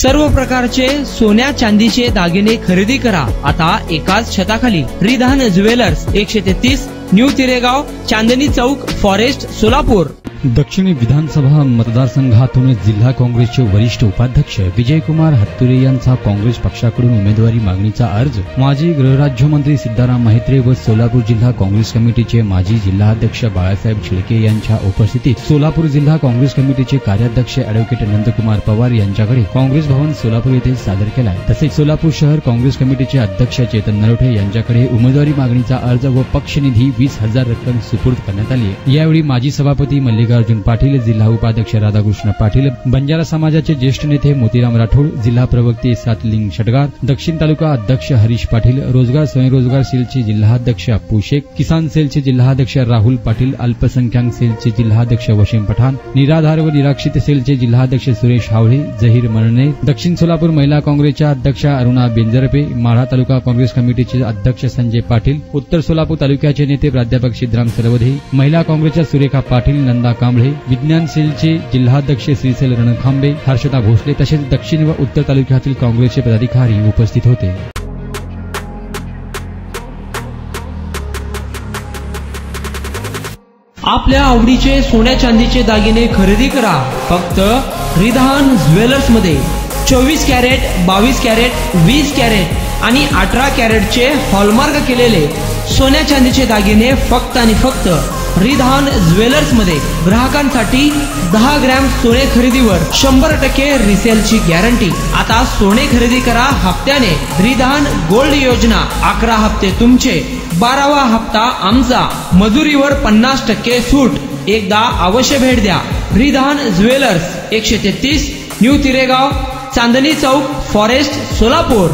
सर्व प्रकारचे सोन्या चांदीचे दागिने खरेदी करा आता एकाच छताखाली. Ridhan jewellers 133 new तिरेगाव, Chandni Chowk, forest, Solapur. दक्षिण विधानसभा मतदारसंघातून जिल्हा काँग्रेसचे वरिष्ठ उपाध्यक्ष विजयकुमार हत्तुरे यांचा काँग्रेस पक्षाकडून उमेदवारी मागणीचा अर्ज. माजी गृहराज्यमंत्री सिद्धाराम म्हात्रे व सोलापूर जिल्हा काँग्रेस कमिटीचे माजी जिल्हाध्यक्ष बाळासाहेब छिळके यांच्या उपस्थितीत सोलापूर जिल्हा काँग्रेस कमिटीचे कार्याध्यक्ष अॅडव्होकेट नंदकुमार पवार यांच्याकडे काँग्रेस भवन सोलापूर येथे सादर केला. तसेच सोलापूर शहर काँग्रेस कमिटीचे अध्यक्ष चेतन नरोठे यांच्याकडे उमेदवारी मागणीचा अर्ज व पक्षनिधी 20,000 रक्कम सुपूर्द करण्यात आली. यावेळी माजी सभापती मल्लिकार्जुन पाटील, जिल्हा उपाध्यक्ष राधाकृष्ण पाटील, बंजारा समाजाचे ज्येष्ठ नेते मोतीराम राठोड, जिल्हा प्रवक्ते सातलिंग शटगार, दक्षिण तालुका अध्यक्ष हरीश पाटील, रोजगार स्वयंरोजगार सेलचे जिल्हाध्यक्ष अप्पू शेख, किसान सेलचे जिल्हाध्यक्ष राहुल पाटील, अल्पसंख्याक सेलचे जिल्हाध्यक्ष वशीम पठाण, निराधार व निराक्षित सेलचे जिल्हाध्यक्ष सुरेश हावळे, जहीर मनने, दक्षिण सोलापूर महिला काँग्रेसच्या अध्यक्ष अरुणा बेंजरपे, माढा तालुका काँग्रेस कमिटीचे अध्यक्ष संजय पाटील, उत्तर सोलापूर तालुक्याचे नेते प्राध्यापक सिद्धराम सरवदे, महिला काँग्रेसच्या सुरेखा पाटील, नंदा कांबळे, विज्ञान सेलचे जिल्हाध्यक्ष श्रीसेल रणखांबे, हर्षदा भोसले तसेच दक्षिण व उत्तर तालुक्यातील काँग्रेसचे पदाधिकारी उपस्थित होते. आपल्या आवडीचे सोन्या चांदीचे दागिने खरेदी करा फक्त रिधान ज्वेलर्स मध्ये. 24 कॅरेट, 22 कॅरेट, 20 कॅरेट आणि 18 कॅरेटचे हॉलमार्क केलेले सोन्या चांदीचे दागिने फक्त आणि फक्त रिधान ज्वेलर्स मध्ये. ग्राहकांसाठी 10 ग्रॅम सोने खरेदीवर 100% रिसेलची गॅरंटी. आता सोने खरेदी करा हप्त्याने. रिधान गोल्ड योजना. 11 हप्ते तुमचे, 12वा हप्ता आमचा. मजुरीवर 50% सूट. एकदा अवश्य भेट द्या. Ridhan jewellers 133 new तिरेगाव, Chandni Chowk, forest, Solapur.